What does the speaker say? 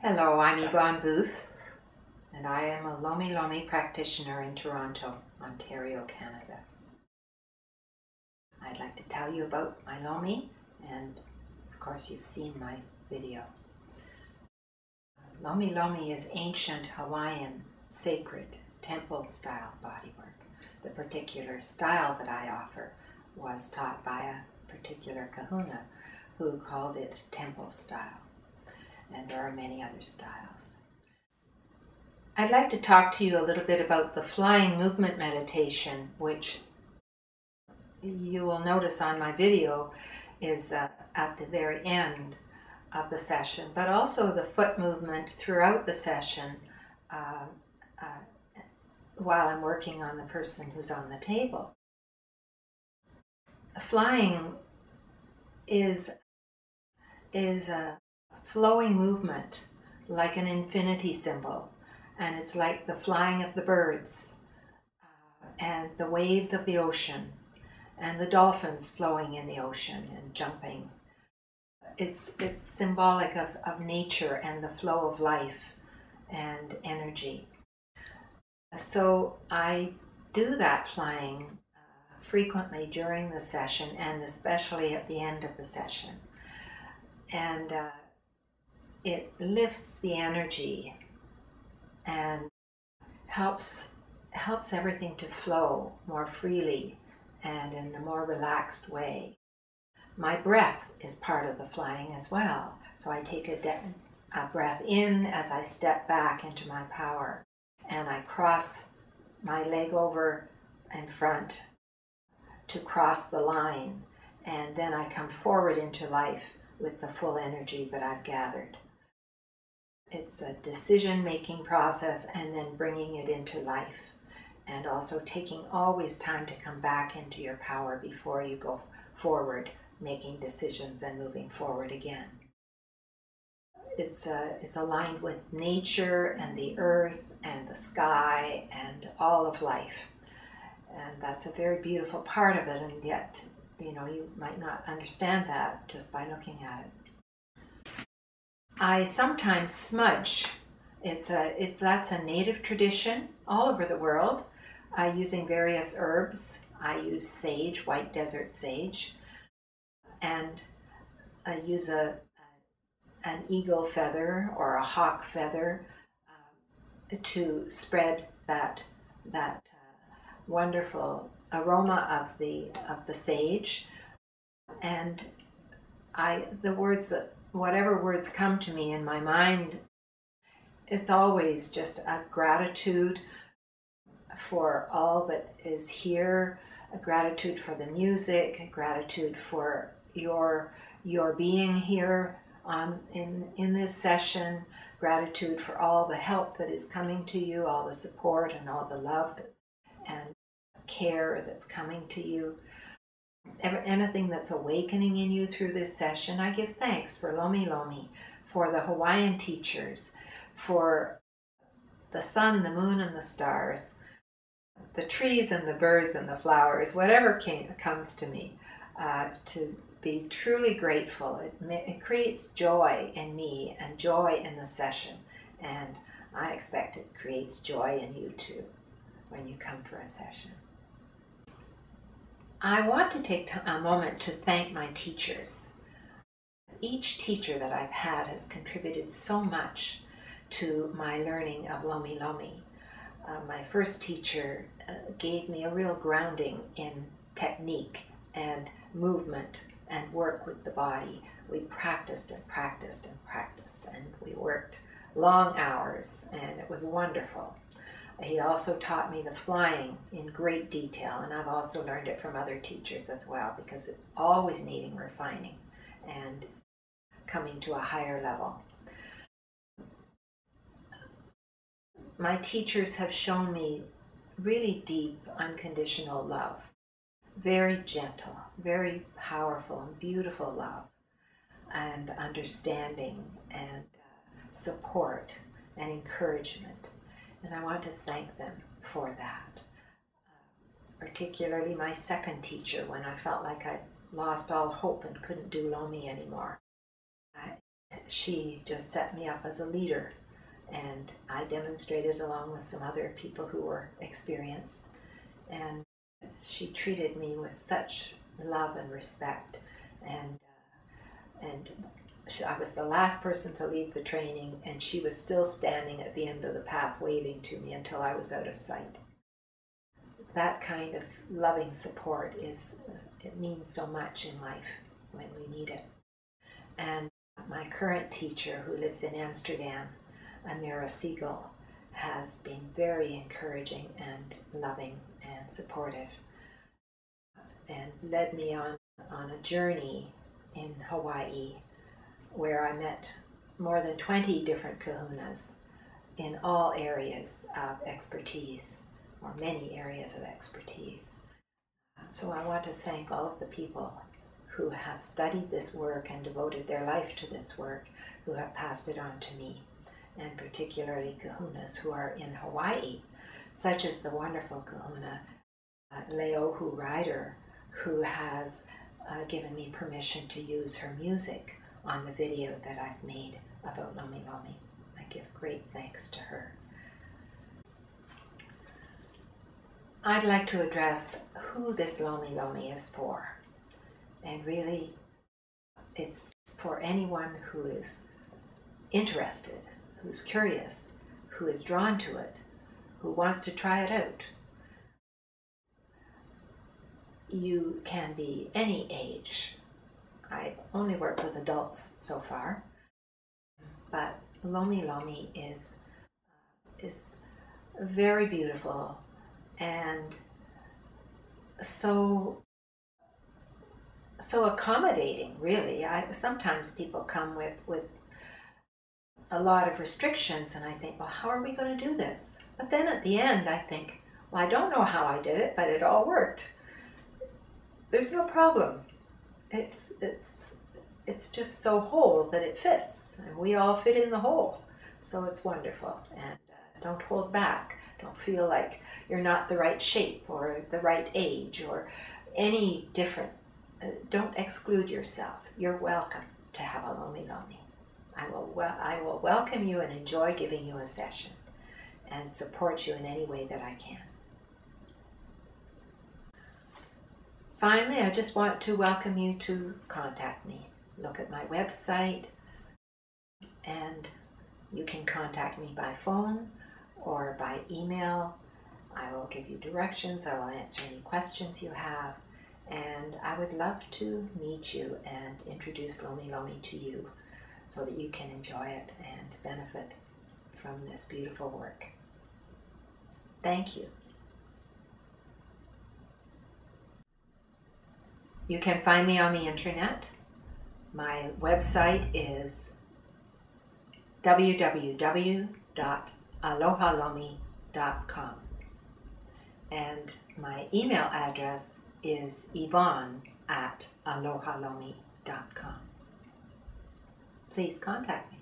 Hello, I'm Yvonne Booth, and I am a Lomi Lomi practitioner in Toronto, Ontario, Canada. I'd like to tell you about my Lomi, and of course you've seen my video. Lomi Lomi is ancient Hawaiian, sacred, temple-style bodywork. The particular style that I offer was taught by a particular kahuna who called it temple style. And there are many other styles. I'd like to talk to you a little bit about the flying movement meditation, which you will notice on my video is at the very end of the session, but also the foot movement throughout the session while I'm working on the person who's on the table. Flying is a flowing movement like an infinity symbol, and it's like the flying of the birds and the waves of the ocean and the dolphins flowing in the ocean and jumping. It's symbolic of nature and the flow of life and energy. So I do that flying frequently during the session, and especially at the end of the session. And it lifts the energy and helps everything to flow more freely and in a more relaxed way. My breath is part of the flying as well. So I take a breath in as I step back into my power, and I cross my leg over in front to cross the line, and then I come forward into life with the full energy that I've gathered. It's a decision-making process and then bringing it into life, and also taking always time to come back into your power before you go forward, making decisions and moving forward again. It's aligned with nature and the earth and the sky and all of life, and that's a very beautiful part of it, and yet you might not understand that just by looking at it. I sometimes smudge. That's a native tradition all over the world, using various herbs. I use sage, white desert sage, and I use an eagle feather or a hawk feather to spread that wonderful aroma of the sage. And whatever words come to me in my mind, it's always just a gratitude for all that is here, a gratitude for the music, a gratitude for your being here in this session, gratitude for all the help that is coming to you, all the support and all the love and care that's coming to you. Anything that's awakening in you through this session, I give thanks for Lomi Lomi, for the Hawaiian teachers, for the sun, the moon, and the stars, the trees and the birds and the flowers, whatever comes to me, to be truly grateful. It creates joy in me and joy in the session, and I expect it creates joy in you too when you come for a session. I want to take a moment to thank my teachers. Each teacher that I've had has contributed so much to my learning of Lomi Lomi. My first teacher gave me a real grounding in technique and movement and work with the body. We practiced and practiced and practiced, and we worked long hours, and it was wonderful. He also taught me the flying in great detail, and I've also learned it from other teachers as well, because it's always needing refining and coming to a higher level. My teachers have shown me really deep, unconditional love, very gentle, very powerful and beautiful love, and understanding and support and encouragement. And I want to thank them for that. Particularly my second teacher, when I felt like I'd lost all hope and couldn't do Lomi anymore. she just set me up as a leader, and I demonstrated along with some other people who were experienced, and she treated me with such love and respect, and I was the last person to leave the training, and she was still standing at the end of the path waving to me until I was out of sight. That kind of loving support it means so much in life when we need it. And my current teacher, who lives in Amsterdam, Amira Siegel, has been very encouraging and loving and supportive, and led me on a journey in Hawaii where I met more than 20 different kahunas in all areas of expertise, or many areas of expertise. So I want to thank all of the people who have studied this work and devoted their life to this work, who have passed it on to me, and particularly kahunas who are in Hawaii, such as the wonderful kahuna Leohu Ryder, who has given me permission to use her music on the video that I've made about Lomi Lomi. I give great thanks to her. I'd like to address who this Lomi Lomi is for. And really, it's for anyone who is interested, who's curious, who is drawn to it, who wants to try it out. You can be any age. I only work with adults so far, but Lomi Lomi is very beautiful and so accommodating, really. Sometimes people come with a lot of restrictions, and I think, well, how are we going to do this? But then at the end, I think, well, I don't know how I did it, but it all worked. There's no problem. It's just so whole that it fits, and we all fit in the hole. So it's wonderful, and don't hold back. Don't feel like you're not the right shape or the right age or any different. Don't exclude yourself. You're welcome to have a Lomi Lomi. I will welcome you and enjoy giving you a session and support you in any way that I can. Finally, I just want to welcome you to contact me. Look at my website, and you can contact me by phone or by email. I will give you directions. I will answer any questions you have, and I would love to meet you and introduce Lomi Lomi to you so that you can enjoy it and benefit from this beautiful work. Thank you. You can find me on the internet. My website is www.alohalomi.com, and my email address is Yvonne@alohalomi.com. Please contact me.